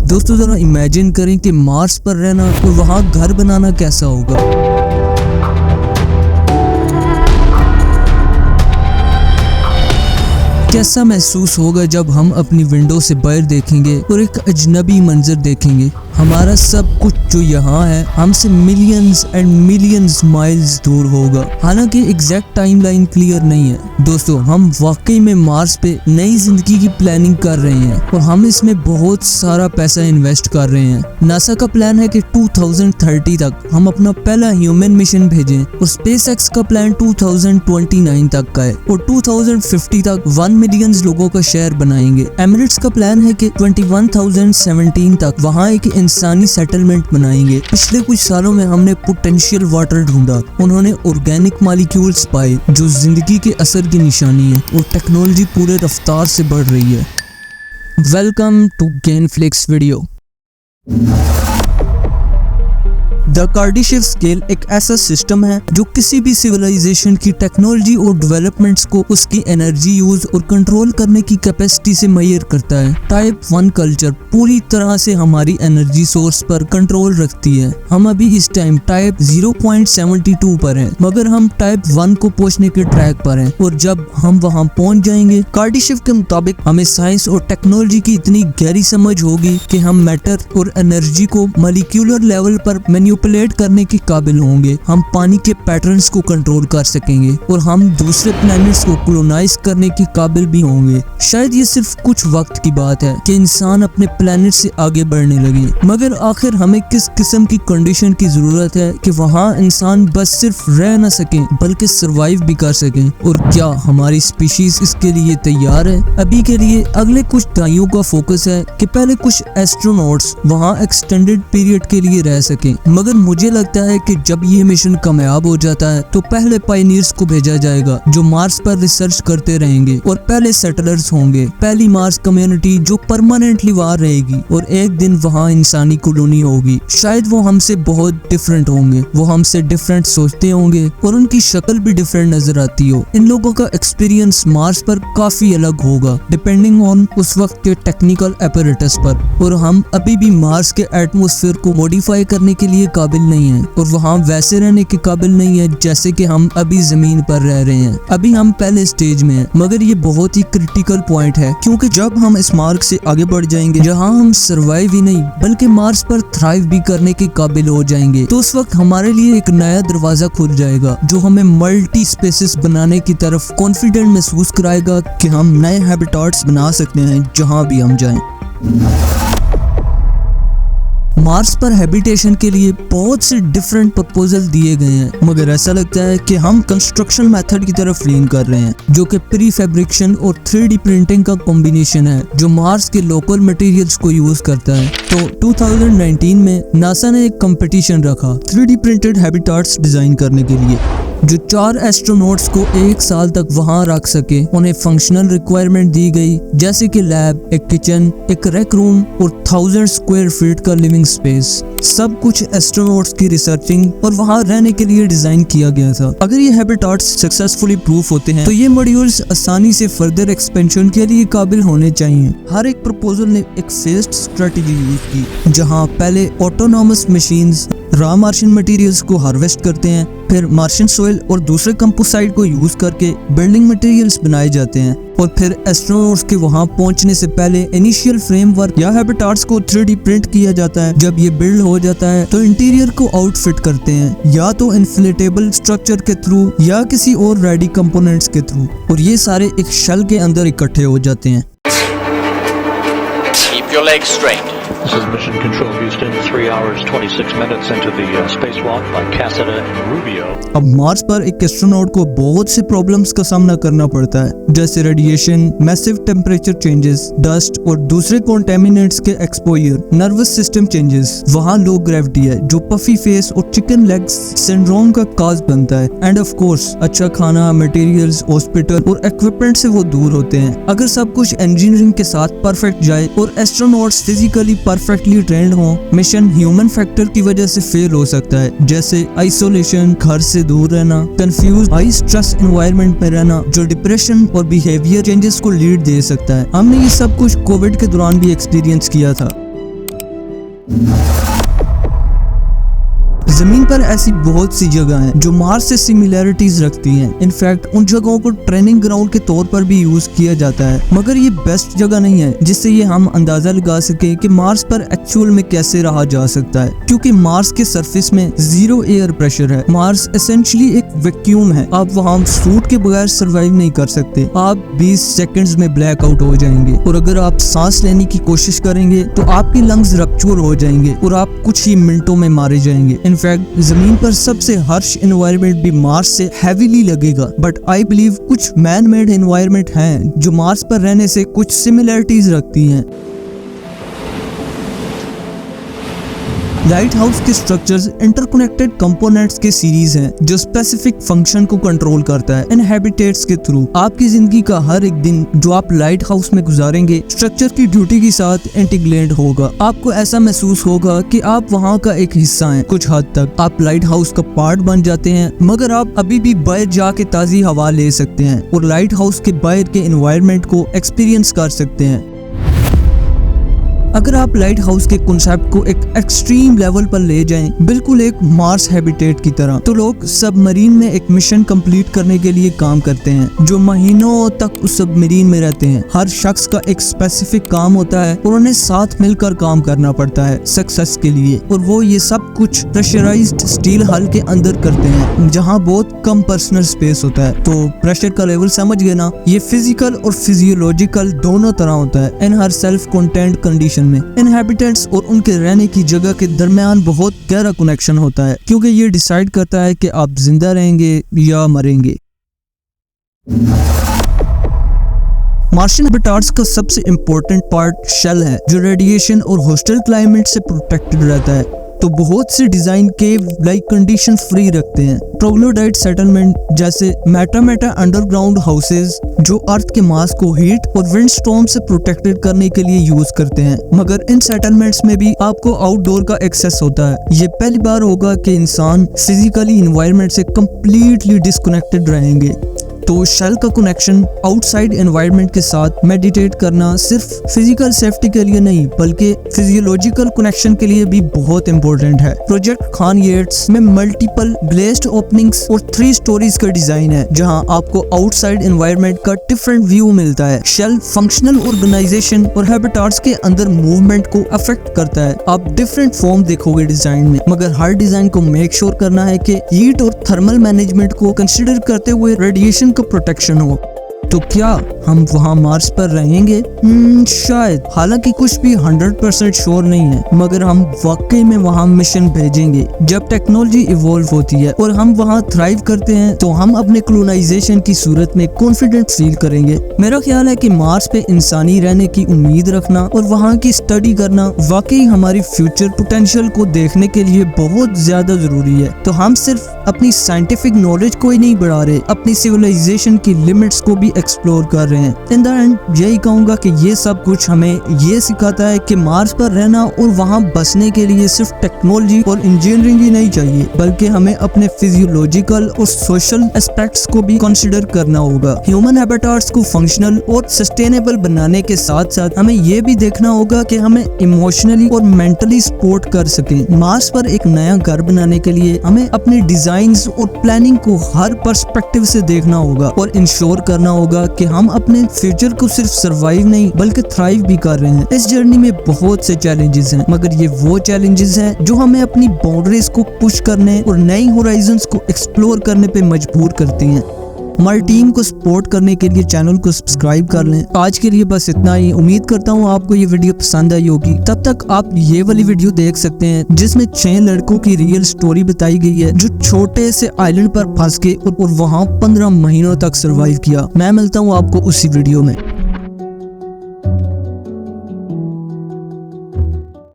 दोस्तों जरा इमेजिन करें कि मार्स पर रहना और वहाँ घर बनाना कैसा होगा। कैसा महसूस होगा जब हम अपनी विंडो से बाहर देखेंगे और एक अजनबी मंजर देखेंगे। हमारा सब कुछ जो यहाँ है हमसे मिलियंस एंड मिलियंस माइल्स दूर होगा। हालांकि एग्जैक्ट टाइमलाइन क्लियर नहीं है। दोस्तों हम वाकई में मार्स पे नई जिंदगी की प्लानिंग कर रहे हैं और हम इसमें बहुत सारा पैसा इन्वेस्ट कर रहे हैं। नासा का प्लान है कि 2030 तक हम अपना पहला ह्यूमन मिशन भेजें और स्पेसएक्स का प्लान 2029 तक का है और 2050 तक 1 मिलियन लोगों का शहर बनाएंगे। एमिरेट्स का प्लान है कि 21,017 तक वहाँ एक इंसानी सेटलमेंट बनाएंगे। पिछले कुछ सालों में हमने पोटेंशियल वाटर ढूंढा, उन्होंने ऑर्गेनिक मॉलिक्यूल्स पाए जो जिंदगी के असर की निशानी है और टेक्नोलॉजी पूरे रफ्तार से बढ़ रही है। Welcome to Gainflix video. The Kardashev scale एक ऐसा सिस्टम है जो किसी भी सिविलाइजेशन की टेक्नोलॉजी और डेवलपमेंट्स को उसकी एनर्जी यूज और कंट्रोल करने की कैपेसिटी से मेजर करता है। टाइप 1 कल्चर पूरी तरह से हमारी एनर्जी सोर्स पर कंट्रोल रखती है। हम अभी इस टाइम टाइप 0.72 पर हैं, मगर हम टाइप 1 को पहुंचने के ट्रैक पर हैं और जब हम वहां पहुंच जाएंगे, कार्डाशिफ के मुताबिक हमें साइंस और टेक्नोलॉजी की इतनी गहरी समझ होगी कि हम मैटर और एनर्जी को मॉलिक्यूलर लेवल पर मैनिपुलेट करने के काबिल होंगे। हम पानी के पैटर्न्स को कंट्रोल कर सकेंगे और हम दूसरे प्लैनेट्स को कोलोनाइज करने के काबिल भी होंगे। शायद ये सिर्फ कुछ वक्त की बात है कि इंसान अपने प्लैनेट से आगे बढ़ने लगे, मगर आखिर हमें किस किस्म की कंडीशन की जरूरत है कि वहाँ इंसान बस सिर्फ रह न सके बल्कि सरवाइव भी कर सके, और क्या हमारी स्पीशीज इसके लिए तैयार है? अभी के लिए अगले कुछ दहाइयों का फोकस है कि पहले कुछ एस्ट्रोनॉट्स वहाँ एक्सटेंडेड पीरियड के लिए रह सके, मगर मुझे लगता है कि जब ये मिशन कामयाब हो जाता है तो पहले पायनियर्स को भेजा जाएगा जो मार्स पर रिसर्च करते रहेंगे और पहले सेटलर्स होंगे, पहली मार्स कम्युनिटी जो परमानेंटली वहाँ रहेगी और एक दिन वहाँ इंसानी कॉलोनी होगी। शायद वो हमसे बहुत डिफरेंट होंगे, वो हमसे डिफरेंट सोचते होंगे और उनकी शक्ल भी डिफरेंट नजर आती हो। इन लोगों का एक्सपीरियंस मार्स पर काफी अलग होगा डिपेंडिंग ऑन उस वक्त के टेक्निकल एपरेटस पर, और हम अभी भी मार्स के एटमॉस्फेयर को मॉडिफाई करने के लिए काबिल नहीं है और वहाँ वैसे रहने के काबिल नहीं है जैसे कि हम अभी जमीन पर रह रहे हैं। अभी हम पहले स्टेज में हैं, मगर ये बहुत ही क्रिटिकल पॉइंट है क्योंकि जब हम इस मार्ग से आगे बढ़ जाएंगे जहाँ हम सरवाइव ही नहीं बल्कि मार्स पर थ्राइव भी करने के काबिल हो जाएंगे, तो उस वक्त हमारे लिए एक नया दरवाजा खुल जाएगा जो हमें मल्टी स्पेसेस बनाने की तरफ कॉन्फिडेंट महसूस कराएगा कि हम नए हैबिटाट्स बना सकते हैं जहाँ भी हम जाएं। मार्स पर हैबिटेशन के लिए बहुत से डिफरेंट प्रपोजल दिए गए हैं, मगर ऐसा लगता है कि हम कंस्ट्रक्शन मेथड की तरफ लीन कर रहे हैं जो कि प्री फैब्रिकेशन और 3D प्रिंटिंग का कॉम्बिनेशन है जो मार्स के लोकल मटेरियल्स को यूज करता है। तो 2019 में नासा ने एक कंपटीशन रखा 3D प्रिंटेड हैबिटाट्स डिजाइन करने के लिए जो 4 एस्ट्रोनॉट्स को 1 साल तक वहां रख सके। उन्हें फंक्शनल रिक्वायरमेंट दी गई जैसे कि लैब, एक किचन, एक रेक रूम और 1000 स्क्वायर फीट का लिविंग स्पेस। सब कुछ एस्ट्रोनॉट्स की रिसर्चिंग और वहां रहने के लिए डिजाइन किया गया था। अगर ये हैबिटाट्स सक्सेसफुली प्रूफ होते हैं तो ये मॉड्यूल्स आसानी से फर्दर एक्सपेंशन के लिए काबिल होने चाहिए। हर एक प्रपोजल ने एक फेस्ड स्ट्रेटेजी यूज की जहां पहले autonomous machines raw Martian materials को हार्वेस्ट करते हैं, फिर मार्शियन सोइल और दूसरे कंपोसाइट को यूज करके बिल्डिंग मटेरियल्स बनाए जाते हैं, और फिर एस्ट्रोनॉट्स के वहां पहुंचने से पहले इनिशियल फ्रेमवर्क या हैबिटाट्स को 3D प्रिंट किया जाता है। जब ये बिल्ड हो जाता है तो इंटीरियर को आउटफिट करते हैं या तो इन्फ्लेटेबल स्ट्रक्चर के थ्रू या किसी और रेडी कंपोनेंट्स के थ्रू, और ये सारे एक शेल के अंदर इकट्ठे हो जाते हैं। Keep your legs straight. This is Mission Control Houston, 3 hours 26 minutes into the spacewalk by Cassada and Rubio. अब मार्स पर एक एस्ट्रोनॉट को बहुत से प्रॉब्लम्स का सामना करना पड़ता है जैसे radiation, massive temperature changes, dust और दूसरे कॉन्टेमिनेंट्स के एक्सपोजर, नर्वस सिस्टम चेंजेस। वहाँ लो ग्रेविटी है जो पफी फेस और चिकन लेग्स सिंड्रोम का काज बनता है, एंड ऑफ कोर्स अच्छा खाना, मटेरियल्स, हॉस्पिटल और इक्विपमेंट से वो दूर होते हैं। अगर सब कुछ इंजीनियरिंग के साथ परफेक्ट जाए और एस्ट्रोनॉट्स फिजिकली परफेक्टली ट्रेंड हो, मिशन ह्यूमन फैक्टर की वजह से फेल हो सकता है, जैसे आइसोलेशन, घर से दूर रहना, कंफ्यूज, हाई स्ट्रेस एनवायरनमेंट में रहना जो डिप्रेशन और बिहेवियर चेंजेस को लीड दे सकता है। हमने ये सब कुछ कोविड के दौरान भी एक्सपीरियंस किया था। जमीन पर ऐसी बहुत सी जगह हैं जो मार्स से सिमिलैरिटीज रखती हैं। इनफैक्ट उन जगहों को ट्रेनिंग ग्राउंड के तौर पर भी यूज किया जाता है, मगर ये बेस्ट जगह नहीं है जिससे ये हम अंदाजा लगा सके कि मार्स पर एक्चुअल में कैसे रहा जा सकता है, क्योंकि मार्स के सरफेस में 0 एयर प्रेशर है। मार्स एसेंशियली एक वैक्यूम है। आप वहाँ सूट के बगैर सर्वाइव नहीं कर सकते। आप 20 सेकंड्स में ब्लैक आउट हो जाएंगे, और अगर आप सांस लेने की कोशिश करेंगे तो आपके लंग्स रप्चर हो जाएंगे और आप कुछ ही मिनटों में मारे जाएंगे। इनफैक्ट जमीन पर सबसे हार्श एनवायरनमेंट भी मार्स से हैवीली लगेगा, बट आई बिलीव कुछ मैन मेड एनवायरनमेंट हैं जो मार्स पर रहने से कुछ सिमिलरिटीज रखती हैं। लाइट हाउस के स्ट्रक्चर्स इंटरकनेक्टेड कंपोनेंट्स के सीरीज हैं जो स्पेसिफिक फंक्शन को कंट्रोल करता है इन हैबिटेट्स के थ्रू। आपकी जिंदगी का हर एक दिन जो आप लाइट हाउस में गुजारेंगे स्ट्रक्चर की ड्यूटी के साथ इंटीग्रेट होगा। आपको ऐसा महसूस होगा कि आप वहाँ का एक हिस्सा हैं। कुछ हद तक आप लाइट हाउस का पार्ट बन जाते हैं, मगर आप अभी भी बाहर जाके ताज़ी हवा ले सकते हैं और लाइट हाउस के बाहर के एनवायरनमेंट को एक्सपीरियंस कर सकते हैं। अगर आप लाइट हाउस के कॉन्सेप्ट को एक एक्सट्रीम लेवल पर ले जाएं, बिल्कुल एक मार्स हैबिटेट की तरह, तो लोग सबमरीन में एक मिशन कंप्लीट करने के लिए काम करते हैं जो महीनों तक उस सबमरीन में रहते हैं। हर शख्स का एक स्पेसिफिक काम होता है और उन्हें साथ मिलकर काम करना पड़ता है सक्सेस के लिए, और वो ये सब कुछ प्रेशराइज्ड स्टील हल के अंदर करते हैं जहाँ बहुत कम पर्सनल स्पेस होता है। तो प्रेशर का लेवल समझ गए ना? ये फिजिकल और फिजियोलॉजिकल दोनों तरह होता है। इन हर सेल्फ कंटेंट कंडीशन में इनहैबिटेंट्स और उनके रहने की जगह के दरमियान बहुत गहरा कनेक्शन होता है, क्योंकि ये डिसाइड करता है कि आप जिंदा रहेंगे या मरेंगे। मार्शियन हैबिटेट्स का सबसे इम्पोर्टेंट पार्ट शेल है जो रेडिएशन और होस्टाइल क्लाइमेट से प्रोटेक्टेड रहता है। तो बहुत से डिजाइन केव लाइक कंडीशन फ्री रखते हैं। ट्रोग्लोडाइट सेटलमेंट जैसे मेटा अंडरग्राउंड हाउसेज जो अर्थ के मास को हीट और विंड स्टॉर्म से प्रोटेक्टेड करने के लिए यूज करते हैं, मगर इन सेटलमेंट्स में भी आपको आउटडोर का एक्सेस होता है। ये पहली बार होगा कि इंसान फिजिकली एनवायरनमेंट से कंप्लीटली डिस्कनेक्टेड रहेंगे। तो शेल का कनेक्शन आउटसाइड एनवायरनमेंट के साथ मेडिटेट करना सिर्फ फिजिकल सेफ्टी के लिए नहीं बल्कि फिजियोलॉजिकल कनेक्शन के लिए भी बहुत इंपॉर्टेंट है। प्रोजेक्ट खान येट्स में मल्टीपल ग्लेज्ड ओपनिंग्स और 3 स्टोरीज का डिजाइन है जहां आपको आउटसाइड एनवायरनमेंट का डिफरेंट व्यू मिलता है। शेल फंक्शनल ऑर्गेनाइजेशन और हैबिटेट्स के अंदर मूवमेंट को अफेक्ट करता है। आप डिफरेंट फॉर्म देखोगे डिजाइन में, मगर हर डिजाइन को मेक श्योर करना है कि हीट और थर्मल मैनेजमेंट को कंसिडर करते हुए रेडिएशन का प्रोटेक्शन हो। तो क्या हम वहाँ मार्स पर रहेंगे? शायद, हालांकि कुछ भी 100% श्योर नहीं है, मगर हम वाकई में वहाँ मिशन भेजेंगे। जब टेक्नोलॉजी इवॉल्व होती है और हम वहाँ थ्राइव करते हैं तो हम अपने कॉलोनाइजेशन की सूरत में कॉन्फिडेंट फील करेंगे। मेरा ख्याल है कि मार्स पे इंसानी रहने की उम्मीद रखना और वहाँ की स्टडी करना वाकई हमारी फ्यूचर पोटेंशियल को देखने के लिए बहुत ज्यादा जरूरी है। तो हम सिर्फ अपनी साइंटिफिक नॉलेज को ही नहीं बढ़ा रहे, अपनी सिविलाइजेशन की लिमिट्स को भी एक्सप्लोर कर रहे हैं। इन द एंड यही कहूंगा कि ये सब कुछ हमें ये सिखाता है कि मार्स पर रहना और वहाँ बसने के लिए सिर्फ टेक्नोलॉजी और इंजीनियरिंग ही नहीं चाहिए, बल्कि हमें अपने फिजियोलॉजिकल और सोशल एस्पेक्ट्स को भी कंसिडर करना होगा। ह्यूमन हैबिटेट्स को फंक्शनल और सस्टेनेबल बनाने के साथ साथ हमें ये भी देखना होगा कि हमें इमोशनली और मेंटली सपोर्ट कर सकें। मार्स पर एक नया घर बनाने के लिए हमें अपने डिजाइन्स और प्लानिंग को हर पर्सपेक्टिव से देखना होगा और इंश्योर करना होगा कि हम अपने फ्यूचर को सिर्फ सरवाइव नहीं बल्कि थ्राइव भी कर रहे हैं। इस जर्नी में बहुत से चैलेंजेस हैं, मगर ये वो चैलेंजेस हैं जो हमें अपनी बाउंड्रीज को पुश करने और नई होराइजन्स को एक्सप्लोर करने पे मजबूर करती हैं। हमारी टीम को सपोर्ट करने के लिए चैनल को सब्सक्राइब कर लें। आज के लिए बस इतना ही। उम्मीद करता हूँ आपको ये वीडियो पसंद आई होगी। तब तक आप ये वाली वीडियो देख सकते हैं जिसमें 6 लड़कों की रियल स्टोरी बताई गई है जो छोटे से आइलैंड पर फंस गए और वहाँ 15 महीनों तक सर्वाइव किया। मैं मिलता हूँ आपको उसी वीडियो में।